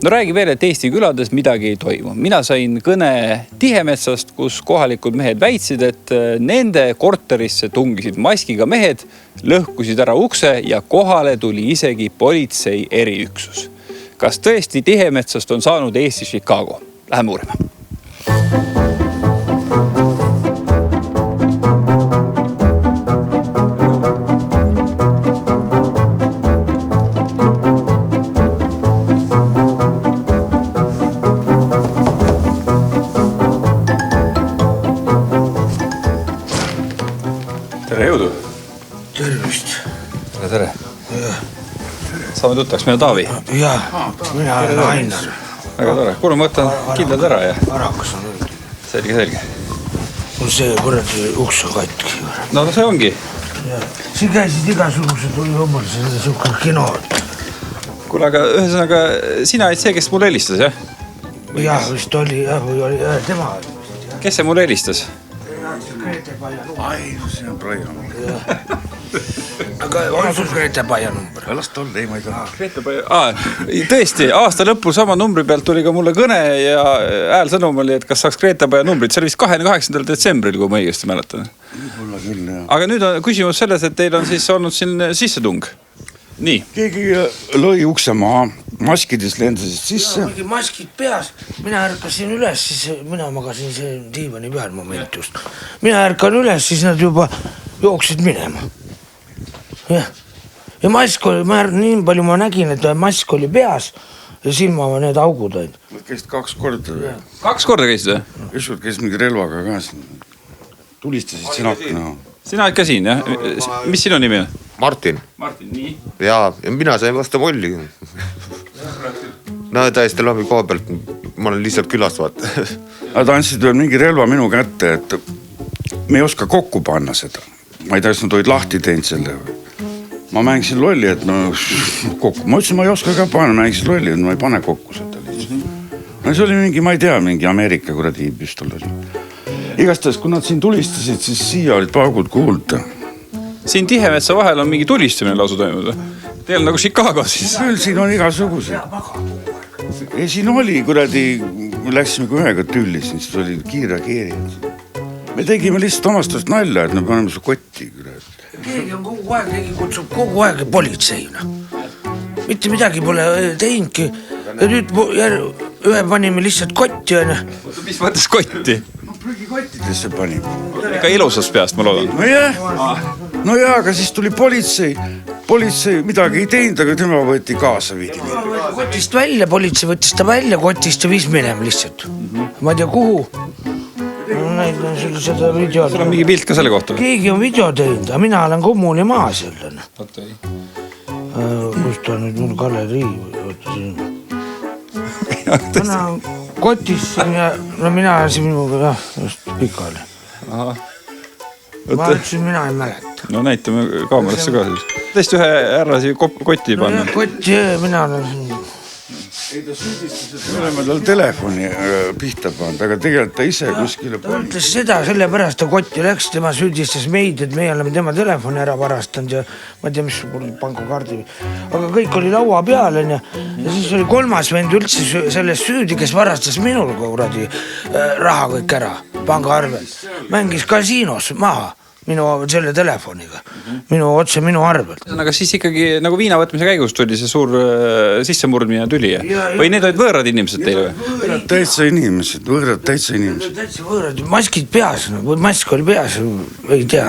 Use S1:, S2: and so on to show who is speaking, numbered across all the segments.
S1: No räägi veel, et Eesti külades midagi ei toimu. Mina sain kõne Tihemetsast, kus kohalikud mehed väitsid, et nende korterisse tungisid maskiga mehed, lõhkusid ära ukse ja kohale tuli isegi politsei eriüksus. Kas tõesti Tihemetsast on saanud Eesti Chicago? Läheme uurima. Tere, jõudu!
S2: Tervist!
S1: Tere! Saame tuttaks, mina Taavi.
S2: Jaa, mina olen Ainar.
S1: Väga tore. Kuule, ma võtan kindlad ära ja...
S2: Arakas on õige.
S1: Selge.
S2: Mul see kuradi uks on katki.
S1: No see ongi.
S2: Siin käisid igasugused omal selline kino.
S1: Kuule, aga ühesõnaga, sina olid see, kes mulle helistas, jah?
S2: Jaa, vist oli, või oli tema.
S1: Kes see mulle helistas?
S3: Ai, see on praegu.
S2: Aga on sul Grete-Paia number?
S3: Las tol, ei ma ei
S1: taha. Tõesti, aasta lõpul sama numbri pealt tuli ka mulle kõne ja häälsõnum oli, et kas saaks Grete-Paia numbrit. See oli vist 28. detsembril, kui ma õigesti mäletan.
S3: Võib-olla küll, jah.
S1: Aga nüüd on küsimus selles, et teil on siis olnud siin sissetung. Nii.
S3: Keegi lõi ukse maha, maskides lendasid sisse.
S2: Mingi maskid peas. Mina ärkasin üles, siis mina magasin see diivani peal moment just. Mina ärkan üles, siis nad juba jooksid minema. Ja mask oli, nii palju ma nägin, et mask oli peas ja silma need augud olid.
S3: Nad käisid 2 korda.
S1: 2 korda käisid, jah?
S3: Ükskord käisid mingi relvaga ka siin. Tulistasid siin akna.
S1: Sina oled ka siin, jah? Mis sinu nimi on?
S4: Martin.
S1: Martin, nii.
S4: Ja mina sain vastu molli. No täiesti lambi koha pealt. Ma olen lihtsalt külast vaata.
S3: Nad andsid veel mingi relva minu kätte, et me ei oska kokku panna seda. Ma ei tea, kas nad olid lahti teinud selle. Ma mängisin lolli, et no kokku. Ma ütlesin, ma ei oska ka panna, mängisin lolli, et ma ei pane kokku seda lihtsalt. No see oli mingi, ma ei tea, mingi Ameerika kuradi püstol oli. Igastahes, kui nad siin tulistasid, siis siia olid paugud kuulda.
S1: Siin Tihemetsa vahel on mingi tulistamine lausa toimunud. Teil on nagu Chicago siis.
S3: Küll siin on igasugused. Ja siin oli kuradi, läksime kui ühega tüllisin, siis oli kiire keerijad. Me tegime lihtsalt omastust nalja, et me paneme su kotti.
S2: Keegi on kogu aeg, keegi kutsub kogu aeg politseina. Mitte midagi pole teinudki. Ja nüüd ühe panime lihtsalt kotti.
S1: Mis mõttes kotti?
S3: Prügikottidesse panime.
S1: Ega ilusast peast, ma loodan.
S3: No jah, aga siis tuli politsei. Politsei midagi ei teinud, aga tema võeti kaasa viidi.
S2: Kotist välja, politsei võttis ta välja kotist ja viis minema lihtsalt. Ma ei tea, kuhu. Seda video.
S1: Sul on mingi pilt ka selle kohta?
S2: Keegi on video teinud, aga mina olen kommuni maa seal. Kus ta nüüd mul galerii? Mina kotis ja no mina siin minuga just pikali. Ma ütlesin, mina ei mäleta.
S1: No näitame kaamerasse ka siis. Tõesti ühe härra siia kotti panna.
S2: Kotti, mina olen siin.
S3: Ei ta süüdistas, et me oleme tal telefoni pihta pannud, aga tegelikult ta ise kuskile...
S2: Ta ütles seda, sellepärast ta kotti läks, tema süüdistas meid, et meie oleme tema telefoni ära varastanud ja ma ei tea, mis oli pangakardi. Aga kõik oli laua peal ja siis oli 3. vend üldse sellest süüdi, kes varastas minul kuradi raha kõik ära pangaarvel. Mängis kasiinos maha minu selle telefoniga, minu arvel.
S1: Aga siis ikkagi nagu viina võtmise käigus tuli see suur sissemurdmine tüli. Või need olid võõrad inimesed teile või?
S3: Võõrad täitsa inimesed.
S2: Täitsa võõrad, maskid peas, mask oli peas, ei tea,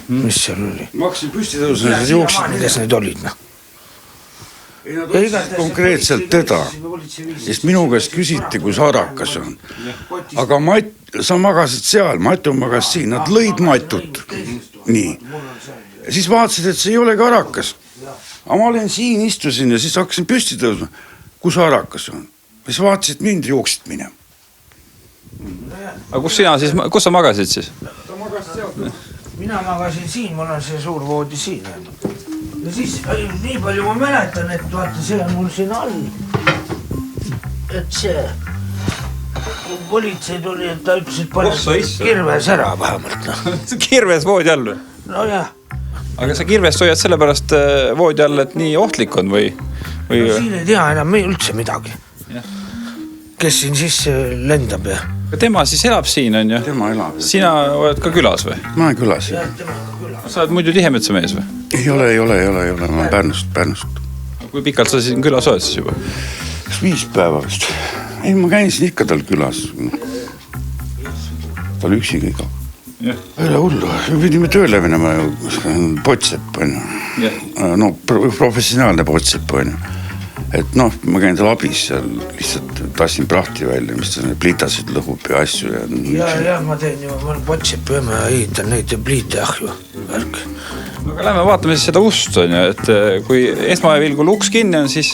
S2: mis seal oli.
S3: Ma hakkasin püsti tõusma, siis jooksid.
S2: Kes need olid,
S3: Ei, nad olid konkreetselt teda. Sest minu käest küsiti, kus Arakas on. Aga sa magasid seal, Matu magas siin. Nad lõid Matut. Nii. Ja siis vaatasid, et see ei ole ka Arakas. Aga ma olen siin, istusin ja siis hakkasin püsti tõusma. Kus Arakas on? Ja siis vaatasid mind, jooksid minema.
S1: Aga kus sa magasid siis?
S2: Mina magasin siin, mul on see suur voodi siin. Ja siis nii palju ma mäletan, et vaata, see on mul siin all. Et see politsei tuli, et ta ütles, et pani kirves ära vähemalt.
S1: Kirves voodi all või?
S2: No jah.
S1: Aga sa kirvest hoiad sellepärast voodi all, et nii ohtlik on või?
S2: No siin ei tea enam üldse midagi. kes siin sisse lendab ja.
S1: Tema siis elab siin, on ju?
S3: Tema elab.
S1: Sina oled ka külas või?
S3: Ma olen külas.
S1: Sa oled muidu Tihemetsa mees või?
S3: Ei ole, ma olen Pärnust.
S1: Kui pikalt sa siin külas oled siis juba?
S3: 5 päeva vist. Ei, ma käin siin ikka tal külas. Tal üksiga iga. Ei ole hullu. Pidime tööle minema Potsepp, on ju. No, professionaalne Potsepp, on ju. Et noh, ma käin tal abis seal, lihtsalt tassin prahti välja, mis ta need pliitasid lõhub ja asju.
S2: Ja ma teen ju, ma olen Potsepp ja ma ehitan neid pliite ahju.
S1: Aga lähme vaatame siis seda ust, on ju, et kui esmavilgul uks kinni on, siis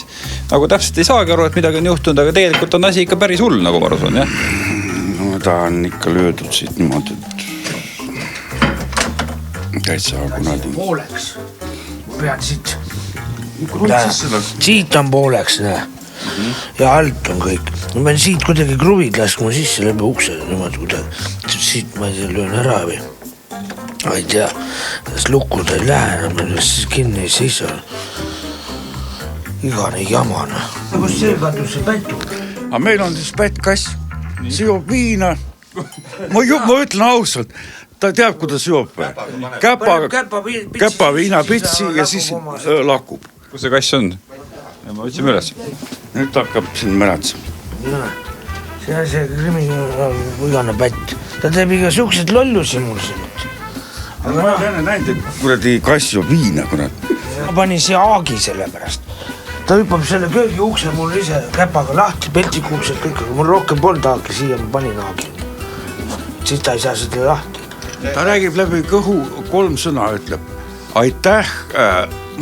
S1: nagu täpselt ei saagi aru, et midagi on juhtunud, aga tegelikult on asi ikka päris hull, nagu ma arvan, jah?
S3: No ta on ikka löödud siit niimoodi, et täitsa kunagi.
S2: Pooleks. Ma pean siit. Siit on pooleks, näe. Ja alt on kõik. Ma pean siit kuidagi kruvid laskma sisse läbi ukse. Niimoodi kuidagi. Siit ma ei tea, löön ära või. Ma ei tea, kas lukkuda ei lähe, siis kinni ei seisa. Igane jamana. Kus see kadus see pätu?
S3: Aga meil on siis pätkass. See joob viina. Ma ütlen ausalt. Ta teab, kuidas joob. Käpa viinapitsi ja siis lakub.
S1: Kus see kass on? Ja ma võtsime üles.
S3: Nüüd hakkab siin märatsema.
S2: See on see kriminaalvõigane pätt. Ta teeb iga suhksed lollusi mul siin.
S3: Aga ma olen enne näinud, et kuradi kass joob viina, kurat.
S2: Ma panin siia aagi selle pärast. Ta hüppab selle köögi ukse mul ise käpaga lahti, peltiku uksed kõik. Mul rohkem polnud aagi, siia ma panin aagi. Siis ta ei saa seda lahti.
S3: Ta räägib läbi kõhu 3 sõna, ütleb. Aitäh,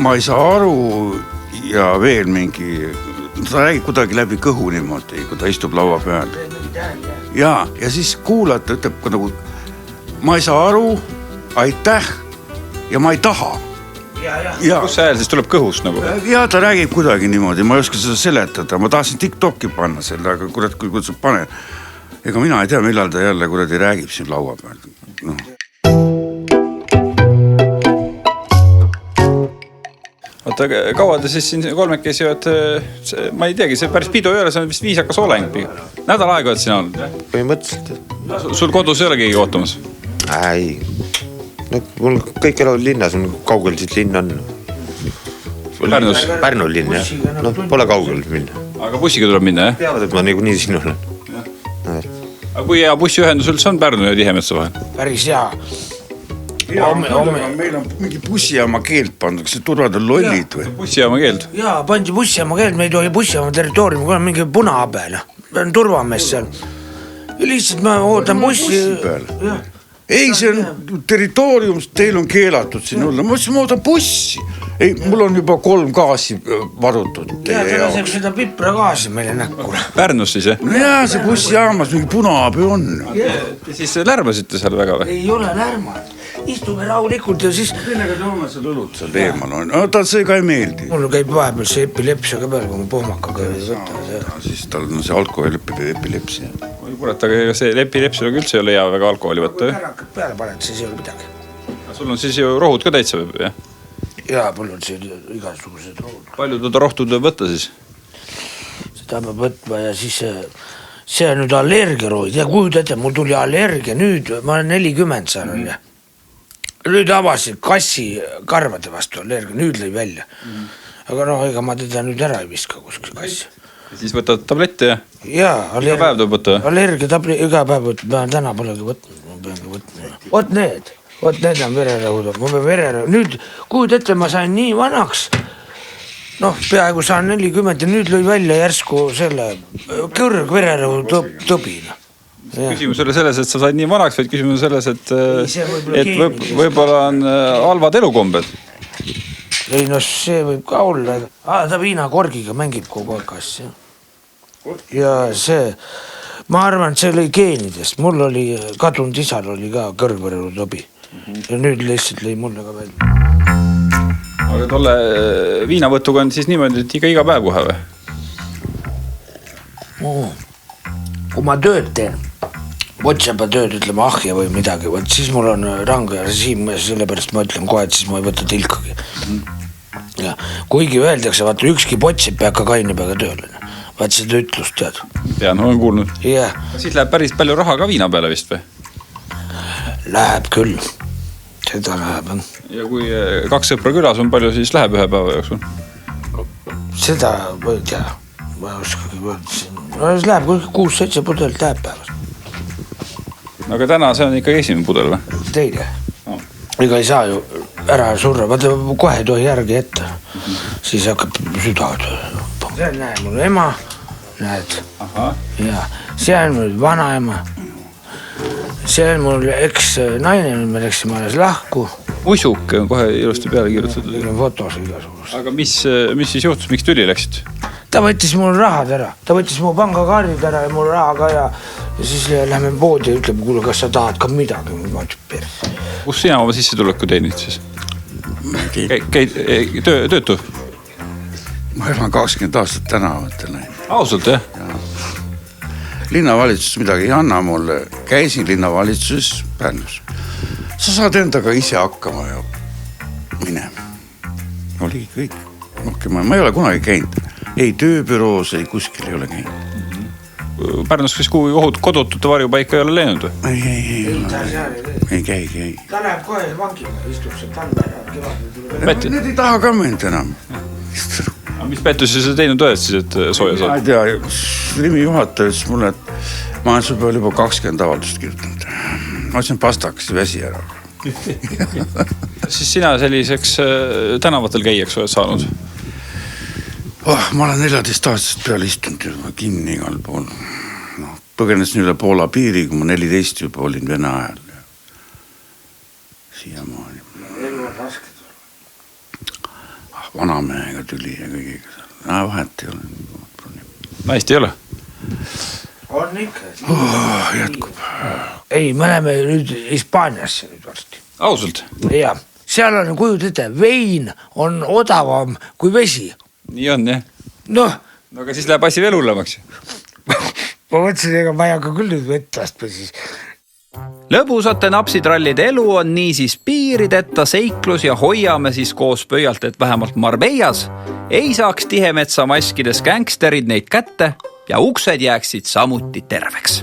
S3: ma ei saa aru ja veel mingi, ta räägib kuidagi läbi kõhu niimoodi, kui ta istub laua peal. Ja siis kuulata, ütleb ka nagu, ma ei saa aru, aitäh ja ma ei taha.
S1: Kus see hääl siis tuleb kõhust nagu?
S3: Ja ta räägib kuidagi niimoodi, ma ei oska seda seletada, ma tahtsin TikToki panna selle, aga kurat, kui sa pane, ega mina ei tea, millal ta jälle kuradi räägib siin laua peal. No.
S1: Oota, kaua te siis siin kolmekesi oled, ma ei teagi, see päris pidu ei ole, see on vist viisakas oleng. Nädal aega oled siin olnud?
S4: Põhimõtteliselt.
S1: Sul kodus ei ole keegi ootamas?
S4: Ei. No, mul kõik elavad linnas, kaugel siit linn on.
S1: Pärnus?
S4: Pärnu linn, jah. No, pole kaugel minna.
S1: Aga bussiga tuleb minna, jah?
S4: Teavad, et ma nii siin olen.
S1: Aga kui hea bussiühendus üldse on Pärnu ja Tihemetsa vahel?
S2: Päris hea.
S3: Meil on mingi bussijaama keeld pandud, kas see turvad on lollid või?
S1: Bussijaama keeld?
S2: Jaa, pandi bussijaama keeld, me ei tohi bussijaama territooriumi, kui on mingi punahabel. On turvamees seal. Ja lihtsalt ma ootan bussi. Ei, see on territoorium, teil on keelatud siin olla. Ma ootan bussi. Ei, mul on juba 3 gaasi varutud. Ja ta laseks seda pipra gaasi meile näkkule.
S1: Pärnus siis, jah?
S3: No jaa, see bussijaamas mingi punaabi on.
S1: Te siis lärmasite seal väga või?
S2: Ei ole lärmad. Istume rahulikult ja siis...
S3: Millega toome seal õlut seal eemal on? No tal see ka ei meeldi.
S2: Mul käib vahepeal see epilepsia ka peal, kui ma pohmakaga ei võtta.
S3: Siis tal on see alkohol epilepsia.
S1: Oi kurat, aga see epilepsia üldse ei ole hea väga alkoholi võtta, jah?
S2: Hakkad peale paned, siis ei ole midagi.
S1: Sul on siis ju rohud ka täitsa, jah?
S2: Jaa, mul on see igasugused rohud.
S1: Palju teda rohtud võib võtta siis?
S2: Seda peab võtma ja siis see on nüüd allergiaroid. Ja kujutad, mul tuli allergia nüüd, ma olen 40 seal on ja. Nüüd avasid kassi karvade vastu allergia, nüüd lõi välja. Aga noh, ega ma teda nüüd ära ei viska kuskil kassi.
S1: Ja siis võtad tablette ja?
S2: Jaa,
S1: iga päev tuleb võtta?
S2: Allergia tablet, iga päev võtta, ma täna polegi võtnud, ma peangi võtma. Vot need on vererõhud, ma pean vererõhud. Nüüd, kuid ette ma sain nii vanaks, noh, peaaegu saan 40 ja nüüd lõi välja järsku selle kõrg vererõhu tõbina.
S1: Küsimus oli selles, et sa said nii vanaks, vaid küsimus selles, et võib-olla on halvad elukombed.
S2: Ei, no see võib ka olla. Ta viinakorgiga mängib kogu aeg kassi. Ja see, ma arvan, et see lõi geenidest. Mul oli, kadunud isal oli ka kõrgverelu tõbi. Ja nüüd lihtsalt lõi mulle ka välja.
S1: Aga tolle viinavõtuga on siis niimoodi, et iga päev kohe või?
S2: Kui ma tööd teen, Potsepa tööd, ütleme ahja või midagi, võt siis mul on range režiim, sellepärast ma ütlen kohe, et siis ma ei võta tilkagi. Ja kuigi öeldakse, vaata ükski Potsep ei hakka kaine peaga tööle. vaat seda ütlust tead.
S1: Tean, olen kuulnud.
S2: Jah,
S1: Siis läheb päris palju raha ka viina peale vist või?
S2: läheb küll. Seda läheb.
S1: Ja kui 2 sõpra külas on palju, siis läheb ühe päeva jooksul?
S2: Seda ma ei tea. Ma ei oskagi võrdsin. No siis läheb 6-7 pudelit läheb päevast.
S1: Aga täna see on ikkagi esimene pudel või?
S2: Teine. Ega ei saa ju ära surra, vaata kohe ei tohi järgi ette. Siis hakkab süda. See on, näe, mul ema, näed.
S1: Aha.
S2: Ja see on mul vanaema. See on mul eks-naine, me läksime alles lahku.
S1: Usuke on kohe ilusti peale kirjutatud.
S2: Meil on fotos igasugust.
S1: Aga mis siis juhtus, miks tüli läksid?
S2: Ta võttis mul rahad ära, ta võttis mu pangakaardid ära ja mul raha ka ja siis lähme poodi ja ütleb, kuule, kas sa tahad ka midagi? Ma ütlen, perse.
S1: Kus sina oma sissetuleku teenid siis? Käid töötu?
S3: ma elan 20 aastat tänavatel.
S1: Ausalt, jah?
S3: Linnavalitsus midagi ei anna mulle. Käisin linnavalitsuses Pärnus. Sa saad endaga ise hakkama ja minema. Oli kõik. Ma ei ole kunagi käinud. Ei tööbüroos, ei kuskil ei ole käinud.
S1: Pärnus kes kuhugi kodutute varjupaika ei ole läinud või?
S3: Ei käi.
S2: Ta läheb kohe vangile, istub see talve ära, kevadel.
S3: Need ei taha ka mind enam.
S1: Mis pettusi sa teinud oled siis, et sooja
S3: Ma
S1: saad?
S3: ei tea, Rimi juhataja ütles mulle, et ma olen su peal juba 20 avaldust kirjutanud. Ma ütlesin, pastakas väsi ära.
S1: Siis sina selliseks tänavatel käijaks oled saanud?
S3: Ma olen 14 aastast peale istunud juba kinni igal pool. Põgenesin üle Poola piiri, kui ma 14 juba olin Vene ajal. Siiamaani.
S2: Elu on raske.
S3: Vanamehega tüli ja kõigiga seal. Vahet ei ole.
S1: Naist ei ole?
S2: On ikka.
S3: Jätkub.
S2: Ei, me läheme nüüd Hispaaniasse nüüd varsti.
S1: Ausalt?
S2: Ja, seal on kujud ette, vein on odavam kui vesi.
S1: Nii on, jah?
S2: Noh,
S1: No aga siis läheb asi veel hullemaks.
S2: ma mõtlesin, ega ma ei hakka küll nüüd vett laskma siis.
S1: Lõbusate napsitrallide elu on niisiis piirideta seiklus ja hoiame siis koos pöialt, et vähemalt Marbellas ei saaks Tihemetsa maskides gängsterid neid kätte ja uksed jääksid samuti terveks.